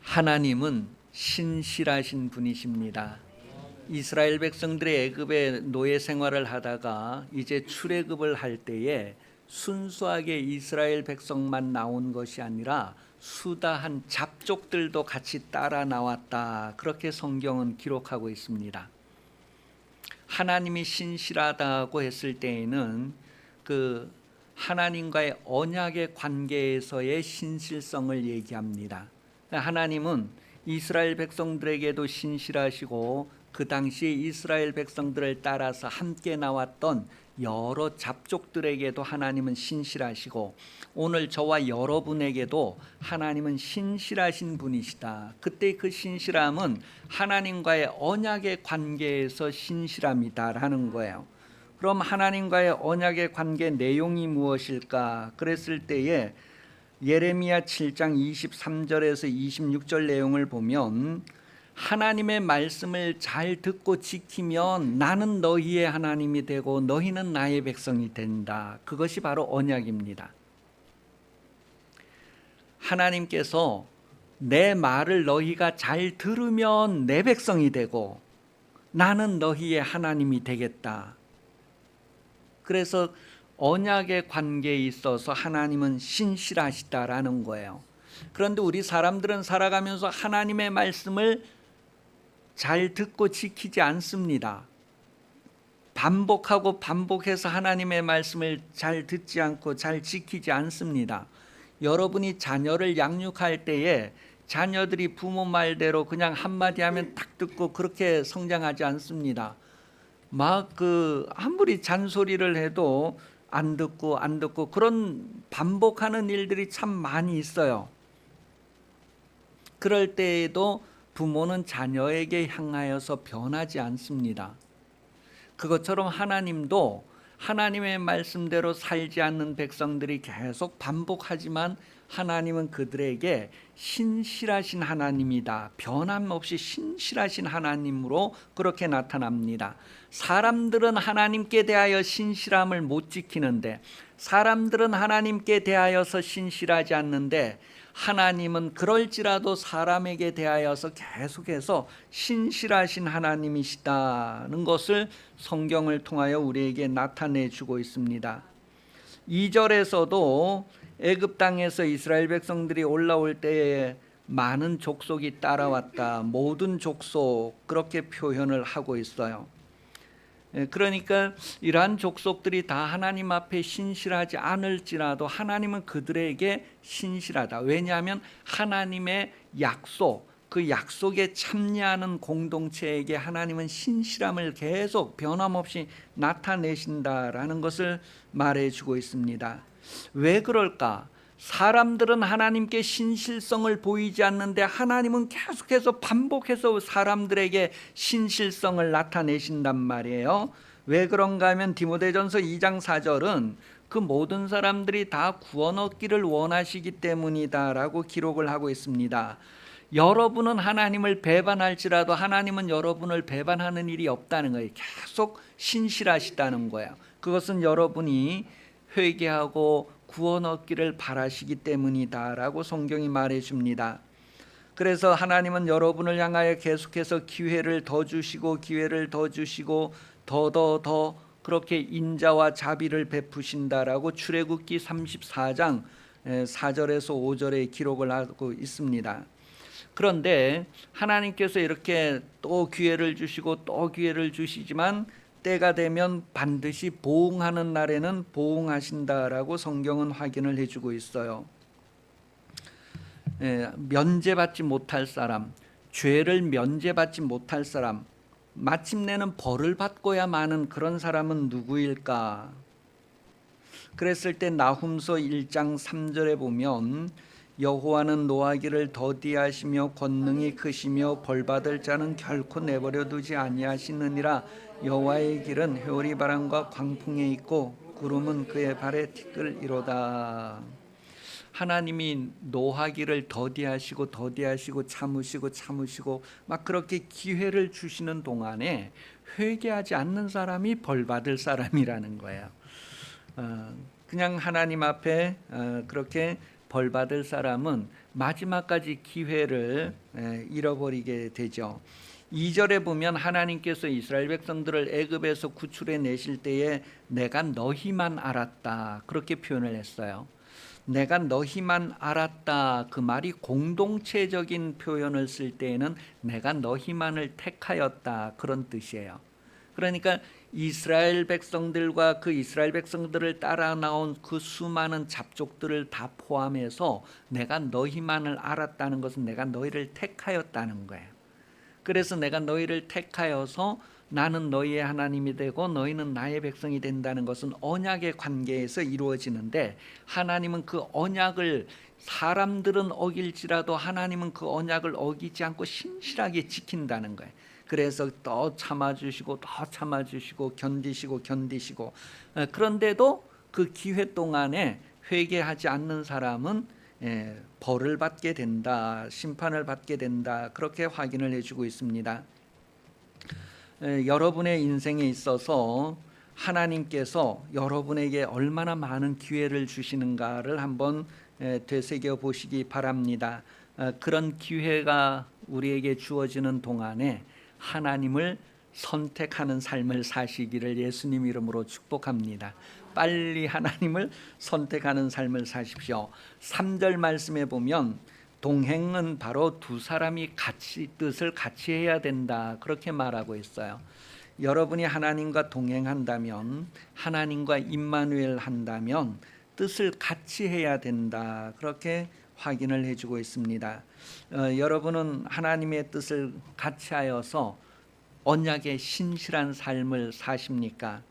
하나님은 신실하신 분이십니다. 이스라엘 백성들이 애굽의 노예 생활을 하다가 이제 출애굽을 할 때에 순수하게 이스라엘 백성만 나온 것이 아니라 수다한 잡족들도 같이 따라 나왔다. 그렇게 성경은 기록하고 있습니다. 하나님이 신실하다고 했을 때에는 그 하나님과의 언약의 관계에서의 신실성을 얘기합니다. 하나님은 이스라엘 백성들에게도 신실하시고 그 당시 이스라엘 백성들을 따라서 함께 나왔던 여러 잡족들에게도 하나님은 신실하시고 오늘 저와 여러분에게도 하나님은 신실하신 분이시다. 그때 그 신실함은 하나님과의 언약의 관계에서 신실함이다라는 거예요. 그럼 하나님과의 언약의 관계 내용이 무엇일까? 그랬을 때에 예레미야 7장 23절에서 26절 내용을 보면 하나님의 말씀을 잘 듣고 지키면 나는 너희의 하나님이 되고 너희는 나의 백성이 된다. 그것이 바로 언약입니다. 하나님께서 내 말을 너희가 잘 들으면 내 백성이 되고 나는 너희의 하나님이 되겠다. 그래서 언약의 관계에 있어서 하나님은 신실하시다라는 거예요. 그런데 우리 사람들은 살아가면서 하나님의 말씀을 잘 듣고 지키지 않습니다. 반복하고 반복해서 하나님의 말씀을 잘 듣지 않고 잘 지키지 않습니다. 여러분이 자녀를 양육할 때에 자녀들이 부모 말대로 그냥 한마디 하면 딱 듣고 그렇게 성장하지 않습니다. 막 아무리 잔소리를 해도 안 듣고 그런 반복하는 일들이 참 많이 있어요. 그럴 때에도 부모는 자녀에게 향하여서 변하지 않습니다. 그것처럼 하나님도 하나님의 말씀대로 살지 않는 백성들이 계속 반복하지만 하나님은 그들에게 신실하신 하나님이다. 변함없이 신실하신 하나님으로 그렇게 나타납니다. 사람들은 하나님께 대하여 신실함을 못 지키는데, 사람들은 하나님께 대하여서 신실하지 않는데 하나님은 그럴지라도 사람에게 대하여서 계속해서 신실하신 하나님이시다는 것을 성경을 통하여 우리에게 나타내 주고 있습니다. 2절에서도 애굽 땅에서 이스라엘 백성들이 올라올 때에 많은 족속이 따라왔다. 모든 족속 그렇게 표현을 하고 있어요. 그러니까 이러한 족속들이 다 하나님 앞에 신실하지 않을지라도 하나님은 그들에게 신실하다. 왜냐하면 하나님의 약속, 그 약속에 참여하는 공동체에게 하나님은 신실함을 계속 변함없이 나타내신다라는 것을 말해주고 있습니다. 왜 그럴까? 사람들은 하나님께 신실성을 보이지 않는데 하나님은 계속해서 반복해서 사람들에게 신실성을 나타내신단 말이에요. 왜 그런가 하면 디모데전서 2장 4절은 그 모든 사람들이 다 구원 얻기를 원하시기 때문이다라고 기록을 하고 있습니다. 여러분은 하나님을 배반할지라도 하나님은 여러분을 배반하는 일이 없다는 거예요. 계속 신실하시다는 거예요. 그것은 여러분이 회개하고 구원 얻기를 바라시기 때문이다라고 성경이 말해줍니다. 그래서 하나님은 여러분을 향하여 계속해서 기회를 더 주시고 기회를 더 주시고 더 그렇게 인자와 자비를 베푸신다라고 출애굽기 34장 4절에서 5절에 기록을 하고 있습니다. 그런데 하나님께서 이렇게 또 기회를 주시고 또 기회를 주시지만 때가 되면 반드시 보응하는 날에는 보응하신다라고 성경은 확인을 해주고 있어요. 면제받지 못할 사람, 죄를 면제받지 못할 사람, 마침내는 벌을 받고야 마는 그런 사람은 누구일까? 그랬을 때 나훔서 1장 3절에 보면 여호와는 노하기를 더디하시며 권능이 크시며 벌받을 자는 결코 내버려 두지 아니하시느니라. 여호와의 길은 회오리 바람과 광풍에 있고 구름은 그의 발에 티끌이로다. 하나님이 노하기를 더디하시고 참으시고 막 그렇게 기회를 주시는 동안에 회개하지 않는 사람이 벌받을 사람이라는 거예요. 그냥 하나님 앞에 그렇게 벌 받을 사람은 마지막까지 기회를 잃어버리게 되죠. 2절에 보면 하나님께서 이스라엘 백성들을 애굽에서 구출해 내실 때에 내가 너희만 알았다 그렇게 표현을 했어요. 내가 너희만 알았다 그 말이 공동체적인 표현을 쓸 때에는 내가 너희만을 택하였다 그런 뜻이에요. 그러니까 이스라엘 백성들과 그 이스라엘 백성들을 따라 나온 그 수많은 잡족들을 다 포함해서 내가 너희만을 알았다는 것은 내가 너희를 택하였다는 거예요. 그래서 내가 너희를 택하여서 나는 너희의 하나님이 되고 너희는 나의 백성이 된다는 것은 언약의 관계에서 이루어지는데, 하나님은 그 언약을 사람들은 어길지라도 하나님은 그 언약을 어기지 않고 신실하게 지킨다는 거예요. 그래서 더 참아주시고 더 참아주시고 견디시고 그런데도 그 기회 동안에 회개하지 않는 사람은 벌을 받게 된다, 심판을 받게 된다 그렇게 확인을 해주고 있습니다. 여러분의 인생에 있어서 하나님께서 여러분에게 얼마나 많은 기회를 주시는가를 한번 되새겨 보시기 바랍니다. 그런 기회가 우리에게 주어지는 동안에 하나님을 선택하는 삶을 사시기를 예수님 이름으로 축복합니다. 빨리 하나님을 선택하는 삶을 사십시오. 3절 말씀에 보면 동행은 바로 두 사람이 같이 뜻을 같이 해야 된다 그렇게 말하고 있어요. 여러분이 하나님과 동행한다면, 하나님과 임마누엘 한다면 뜻을 같이 해야 된다 그렇게 확인을 해주고 있습니다. 여러분은 하나님의 뜻을 같이 하여서 언약의 신실한 삶을 사십니까?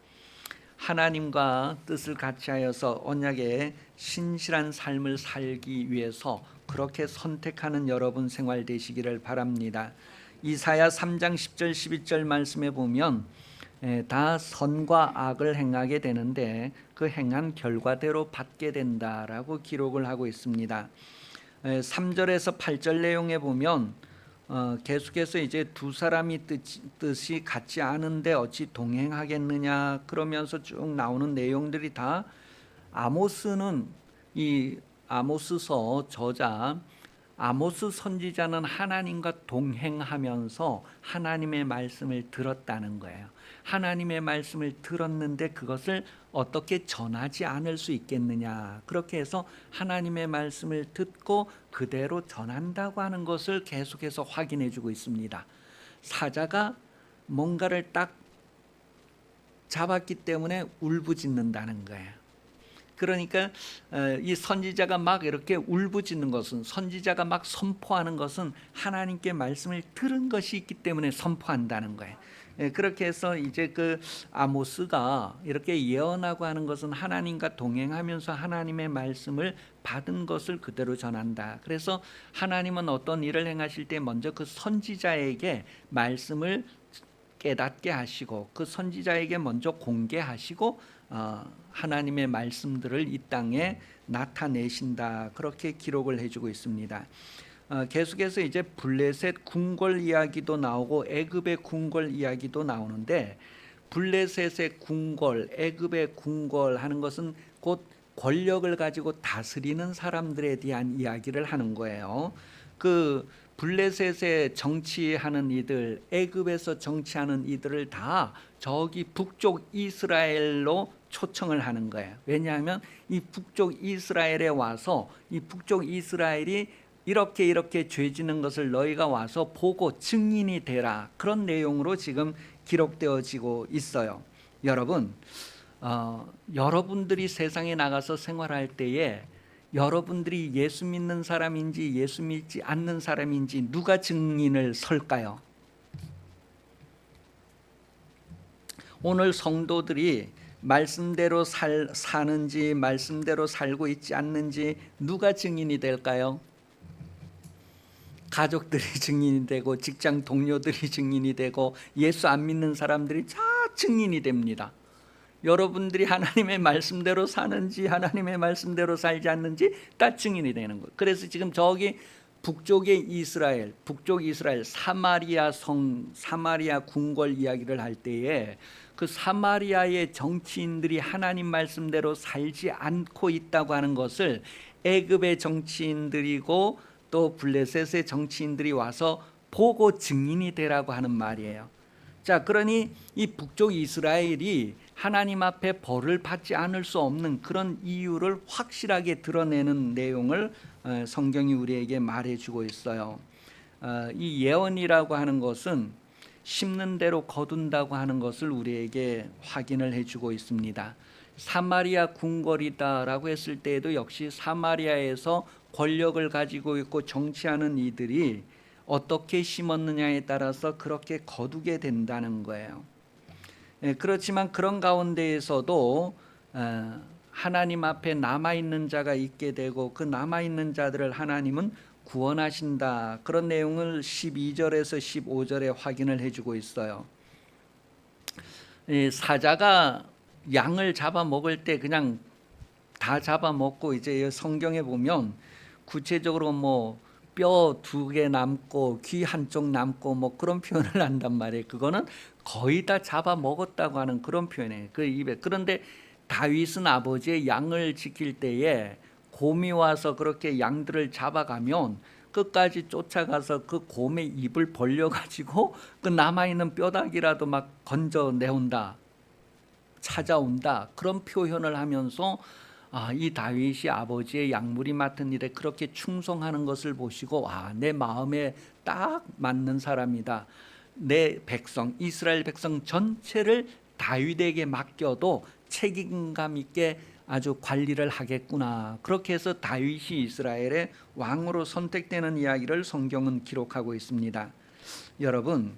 하나님과 뜻을 같이 하여서 언약의 신실한 삶을 살기 위해서 그렇게 선택하는 여러분 생활 되시기를 바랍니다. 이사야 3장 10절 11절 말씀에 보면 다 선과 악을 행하게 되는데 그 행한 결과대로 받게 된다라고 기록을 하고 있습니다. 3절에서 8절 내용에 보면 계속해서 이제 두 사람이 뜻이 같지 않은데 어찌 동행하겠느냐 그러면서 쭉 나오는 내용들이 다 아모스는 이 아모스서 저자 아모스 선지자는 하나님과 동행하면서 하나님의 말씀을 들었다는 거예요. 하나님의 말씀을 들었는데 그것을 어떻게 전하지 않을 수 있겠느냐, 그렇게 해서 하나님의 말씀을 듣고 그대로 전한다고 하는 것을 계속해서 확인해 주고 있습니다. 사자가 뭔가를 딱 잡았기 때문에 울부짖는다는 거예요. 그러니까 이 선지자가 막 이렇게 울부짖는 것은, 선지자가 막 선포하는 것은 하나님께 말씀을 들은 것이 있기 때문에 선포한다는 거예요. 그렇게 해서 이제 그 아모스가 이렇게 예언하고 하는 것은 하나님과 동행하면서 하나님의 말씀을 받은 것을 그대로 전한다. 그래서 하나님은 어떤 일을 행하실 때 먼저 그 선지자에게 말씀을 깨닫게 하시고 그 선지자에게 먼저 공개하시고 하나님의 말씀들을 이 땅에 나타내신다, 그렇게 기록을 해주고 있습니다. 계속해서 이제 블레셋 궁궐 이야기도 나오고 애굽의 궁궐 이야기도 나오는데, 블레셋의 궁궐, 애굽의 궁궐 하는 것은 곧 권력을 가지고 다스리는 사람들에 대한 이야기를 하는 거예요. 그 블레셋에 정치하는 이들, 애굽에서 정치하는 이들을 다 저기 북쪽 이스라엘로 초청을 하는 거예요. 왜냐하면 이 북쪽 이스라엘에 와서 이 북쪽 이스라엘이 이렇게 죄 지는 것을 너희가 와서 보고 증인이 되라, 그런 내용으로 지금 기록되어지고 있어요. 여러분, 여러분들이 세상에 나가서 생활할 때에 여러분들이 예수 믿는 사람인지 예수 믿지 않는 사람인지 누가 증인을 설까요? 오늘 성도들이 말씀대로 사는지 말씀대로 살고 있지 않는지 누가 증인이 될까요? 가족들이 증인이 되고 직장 동료들이 증인이 되고 예수 안 믿는 사람들이 다 증인이 됩니다. 여러분들이 하나님의 말씀대로 사는지 하나님의 말씀대로 살지 않는지 다 증인이 되는 거예요. 그래서 지금 저기 북쪽의 이스라엘, 북쪽 이스라엘 사마리아 성, 사마리아 궁궐 이야기를 할 때에 그 사마리아의 정치인들이 하나님 말씀대로 살지 않고 있다고 하는 것을 애굽의 정치인들이고 또 블레셋의 정치인들이 와서 보고 증인이 되라고 하는 말이에요. 자, 그러니 이 북쪽 이스라엘이 하나님 앞에 벌을 받지 않을 수 없는 그런 이유를 확실하게 드러내는 내용을 성경이 우리에게 말해주고 있어요. 이 예언이라고 하는 것은 심는 대로 거둔다고 하는 것을 우리에게 확인을 해주고 있습니다. 사마리아 궁궐이다라고 했을 때에도 역시 사마리아에서 권력을 가지고 있고 정치하는 이들이 어떻게 심었느냐에 따라서 그렇게 거두게 된다는 거예요. 그렇지만 그런 가운데에서도 하나님 앞에 남아있는 자가 있게 되고 그 남아있는 자들을 하나님은 구원하신다. 그런 내용을 12절에서 15절에 확인을 해주고 있어요. 사자가 양을 잡아먹을 때 그냥 다 잡아먹고 이제 성경에 보면 구체적으로 뭐 뼈 2개 남고 귀 한쪽 남고 뭐 그런 표현을 한단 말이에요. 그거는 거의 다 잡아먹었다고 하는 그런 표현이에요. 그 입에. 그런데 다윗은 아버지의 양을 지킬 때에 곰이 와서 그렇게 양들을 잡아가면 끝까지 쫓아가서 그 곰의 입을 벌려가지고 그 남아있는 뼈다귀라도 막 건져내온다, 찾아온다, 그런 표현을 하면서 이 다윗이 아버지의 양무리 맡은 일에 그렇게 충성하는 것을 보시고 내 마음에 딱 맞는 사람이다. 내 백성 이스라엘 백성 전체를 다윗에게 맡겨도 책임감 있게 아주 관리를 하겠구나. 그렇게 해서 다윗이 이스라엘의 왕으로 선택되는 이야기를 성경은 기록하고 있습니다. 여러분,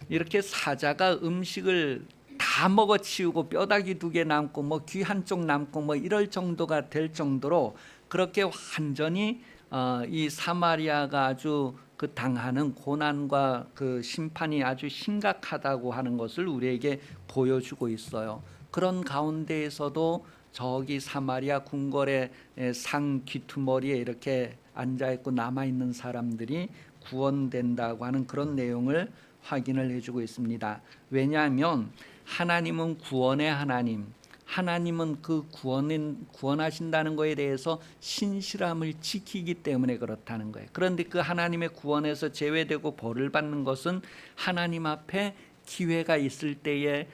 이렇게 사자가 음식을 다 먹어치우고 뼈다귀 2개 남고 뭐 귀 한쪽 남고 뭐 이럴 정도가 될 정도로 그렇게 완전히 이 사마리아가 아주 그 당하는 고난과 그 심판이 아주 심각하다고 하는 것을 우리에게 보여주고 있어요. 그런 가운데에서도 저기 사마리아 궁궐의 상 귀투머리에 이렇게 앉아있고 남아있는 사람들이 구원된다고 하는 그런 내용을 확인을 해주고 있습니다. 왜냐하면 하나님은 구원의 하나님, 하나님은 그 구원하신다는 것에 대해서 신실함을 지키기 때문에 그렇다는 거예요. 그런데 그 하나님의 구원에서 제외되고 벌을 받는 것은 하나님 앞에 기회가 있을 때에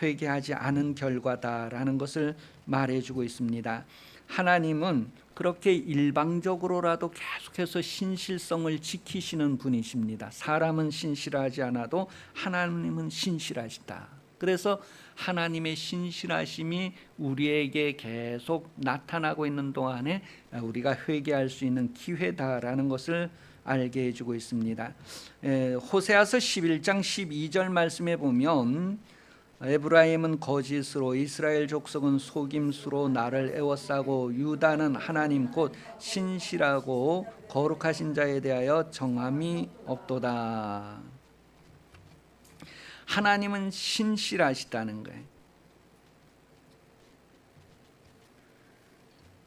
회개하지 않은 결과다라는 것을 말해주고 있습니다. 하나님은 그렇게 일방적으로라도 계속해서 신실성을 지키시는 분이십니다. 사람은 신실하지 않아도 하나님은 신실하시다. 그래서 하나님의 신실하심이 우리에게 계속 나타나고 있는 동안에 우리가 회개할 수 있는 기회다라는 것을 알게 해주고 있습니다. 호세아서 11장 12절 말씀에 보면 에브라임은 거짓으로 이스라엘 족속은 속임수로 나를 애워싸고 유다는 하나님 곧 신실하고 거룩하신 자에 대하여 정함이 없도다. 하나님은 신실하시다는 거예요.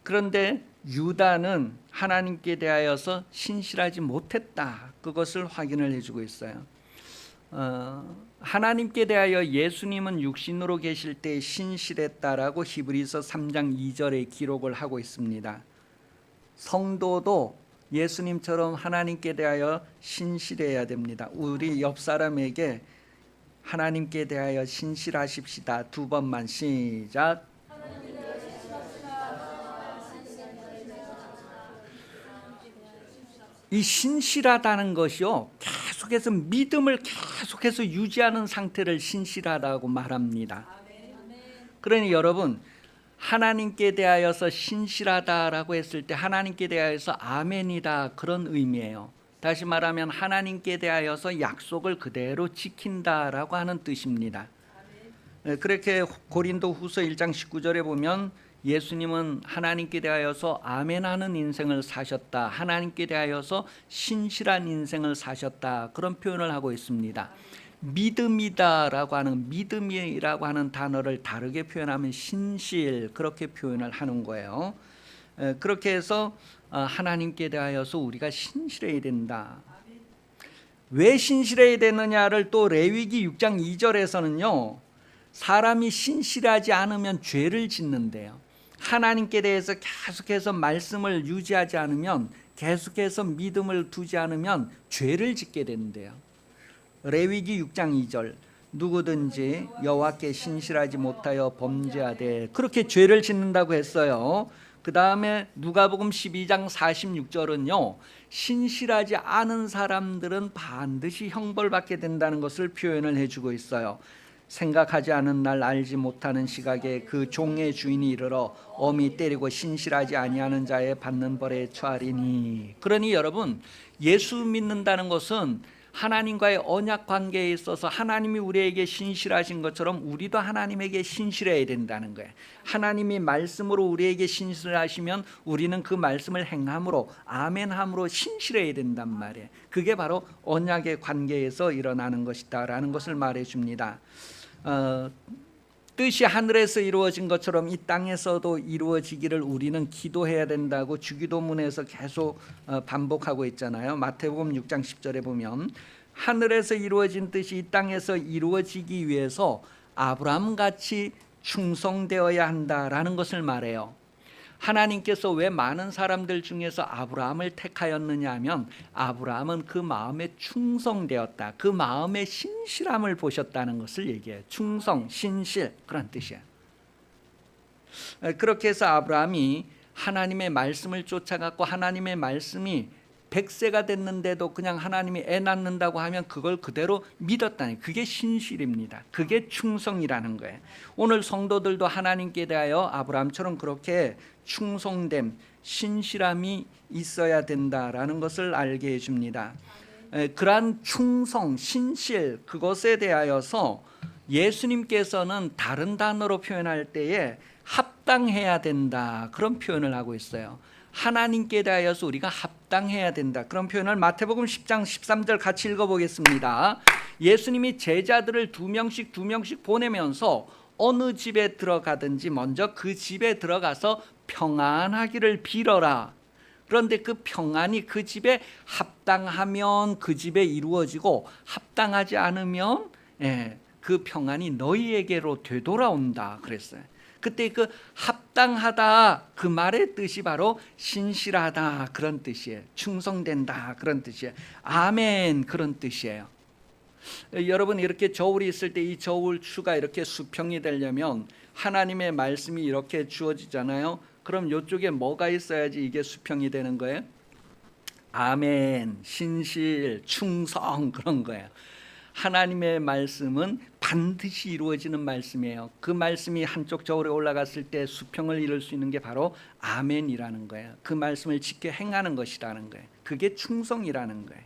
그런데 유다는 하나님께 대하여서 신실하지 못했다. 그것을 확인을 해주고 있어요. 하나님께 대하여 예수님은 육신으로 계실 때 신실했다라고 히브리서 3장 2절에 기록을 하고 있습니다. 성도도 예수님처럼 하나님께 대하여 신실해야 됩니다. 우리 옆 사람에게 하나님께 대하여 신실하십시다. 2번만 시작. 이 신실하다는 것이요, 계속해서 믿음을 계속해서 유지하는 상태를 신실하다고 말합니다. 그러니 여러분, 하나님께 대하여서 신실하다라고 했을 때 하나님께 대하여서 아멘이다, 그런 의미예요. 다시 말하면 하나님께 대하여서 약속을 그대로 지킨다라고 하는 뜻입니다. 그렇게 고린도 후서 1장 19절에 보면 예수님은 하나님께 대하여서 아멘하는 인생을 사셨다, 하나님께 대하여서 신실한 인생을 사셨다, 그런 표현을 하고 있습니다. 믿음이다라고 하는, 믿음이라고 하는 단어를 다르게 표현하면 신실, 그렇게 표현을 하는 거예요. 그렇게 해서 하나님께 대하여서 우리가 신실해야 된다. 왜 신실해야 되느냐를 또 레위기 6장 2절에서는요 사람이 신실하지 않으면 죄를 짓는데요. 하나님께 대해서 계속해서 말씀을 유지하지 않으면, 계속해서 믿음을 두지 않으면 죄를 짓게 되는데요. 레위기 6장 2절, 누구든지 여호와께 신실하지 못하여 범죄하되, 그렇게 죄를 짓는다고 했어요. 그 다음에 누가복음 12장 46절은요, 신실하지 않은 사람들은 반드시 형벌받게 된다는 것을 표현을 해주고 있어요. 생각하지 않은 날 알지 못하는 시각에 그 종의 주인이 이르러 엄히 때리고 신실하지 아니하는 자의 받는 벌에 처하리니. 그러니 여러분, 예수 믿는다는 것은 하나님과의 언약 관계에 있어서 하나님이 우리에게 신실하신 것처럼 우리도 하나님에게 신실해야 된다는 거예요. 하나님이 말씀으로 우리에게 신실하시면 우리는 그 말씀을 행함으로, 아멘함으로 신실해야 된단 말이에요. 그게 바로 언약의 관계에서 일어나는 것이다 라는 것을 말해 줍니다. 뜻이 하늘에서 이루어진 것처럼 이 땅에서도 이루어지기를 우리는 기도해야 된다고 주기도문에서 계속 반복하고 있잖아요. 마태복음 6장 10절에 보면 하늘에서 이루어진 뜻이 이 땅에서 이루어지기 위해서 아브라함같이 충성되어야 한다라는 것을 말해요. 하나님께서 왜 많은 사람들 중에서 아브라함을 택하였느냐 하면, 아브라함은 그 마음에 충성되었다, 그 마음의 신실함을 보셨다는 것을 얘기해요. 충성, 신실, 그런 뜻이에요. 그렇게 해서 아브라함이 하나님의 말씀을 쫓아갔고, 하나님의 말씀이 100세가 됐는데도 그냥 하나님이 애 낳는다고 하면 그걸 그대로 믿었다니, 그게 신실입니다. 그게 충성이라는 거예요. 오늘 성도들도 하나님께 대하여 아브라함처럼 그렇게 충성됨, 신실함이 있어야 된다라는 것을 알게 해줍니다. 그러한 충성, 신실, 그것에 대하여서 예수님께서는 다른 단어로 표현할 때에 합당해야 된다, 그런 표현을 하고 있어요. 하나님께 대하여서 우리가 합당해야 된다, 그런 표현을 마태복음 10장 13절 같이 읽어보겠습니다. 예수님이 제자들을 두 명씩 보내면서 어느 집에 들어가든지 먼저 그 집에 들어가서 평안하기를 빌어라. 그런데 그 평안이 그 집에 합당하면 그 집에 이루어지고, 합당하지 않으면 그 평안이 너희에게로 되돌아온다 그랬어요. 그때 그 합당하다, 그 말의 뜻이 바로 신실하다 그런 뜻이에요. 충성된다 그런 뜻이에요. 아멘 그런 뜻이에요. 여러분, 이렇게 저울이 있을 때 이 저울 추가 이렇게 수평이 되려면 하나님의 말씀이 이렇게 주어지잖아요. 그럼 이쪽에 뭐가 있어야지 이게 수평이 되는 거예요? 아멘, 신실, 충성, 그런 거예요. 하나님의 말씀은 반드시 이루어지는 말씀이에요. 그 말씀이 한쪽 저울에 올라갔을 때 수평을 이룰 수 있는 게 바로 아멘이라는 거예요. 그 말씀을 지켜 행하는 것이라는 거예요. 그게 충성이라는 거예요.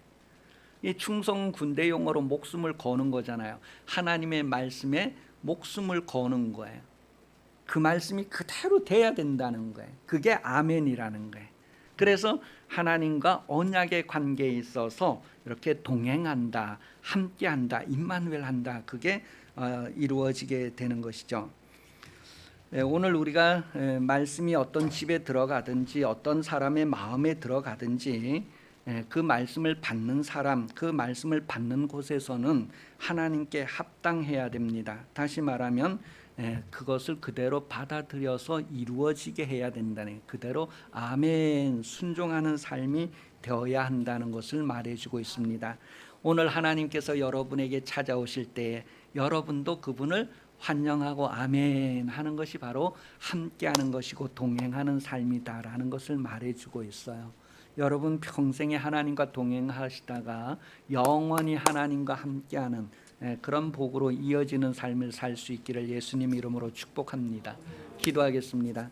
이 충성은 군대 용어로 목숨을 거는 거잖아요. 하나님의 말씀에 목숨을 거는 거예요. 그 말씀이 그대로 돼야 된다는 거예요. 그게 아멘이라는 거예요. 그래서 하나님과 언약의 관계에 있어서 이렇게 동행한다, 함께한다, 임마누엘 한다, 그게 이루어지게 되는 것이죠. 오늘 우리가 말씀이 어떤 집에 들어가든지 어떤 사람의 마음에 들어가든지 그 말씀을 받는 사람, 그 말씀을 받는 곳에서는 하나님께 합당해야 됩니다. 다시 말하면 그것을 그대로 받아들여서 이루어지게 해야 된다는, 그대로 아멘 순종하는 삶이 되어야 한다는 것을 말해주고 있습니다. 오늘 하나님께서 여러분에게 찾아오실 때에 여러분도 그분을 환영하고 아멘 하는 것이 바로 함께하는 것이고 동행하는 삶이다라는 것을 말해주고 있어요. 여러분 평생에 하나님과 동행하시다가 영원히 하나님과 함께하는 그런 복으로 이어지는 삶을 살 수 있기를 예수님 이름으로 축복합니다. 기도하겠습니다.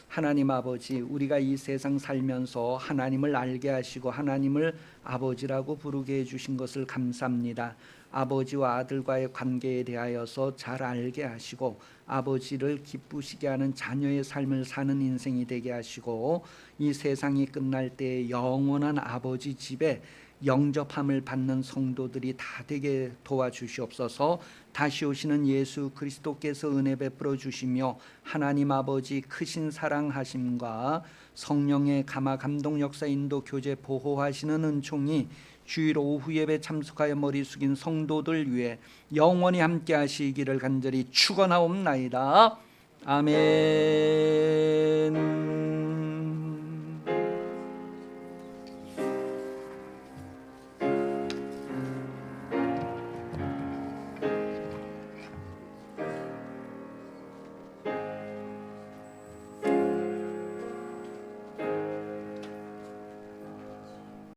하나님 아버지, 우리가 이 세상 살면서 하나님을 알게 하시고 하나님을 아버지라고 부르게 해주신 것을 감사합니다. 아버지와 아들과의 관계에 대하여서 잘 알게 하시고 아버지를 기쁘시게 하는 자녀의 삶을 사는 인생이 되게 하시고, 이 세상이 끝날 때 영원한 아버지 집에 영접함을 받는 성도들이 다 되게 도와주시옵소서. 다시 오시는 예수 그리스도께서 은혜 베풀어 주시며 하나님 아버지 크신 사랑하심과 성령의 감화 감동 역사 인도 교제 보호하시는 은총이 주일 오후 예배 참석하여 머리 숙인 성도들 위해 영원히 함께 하시기를 간절히 축원하옵나이다. 아멘.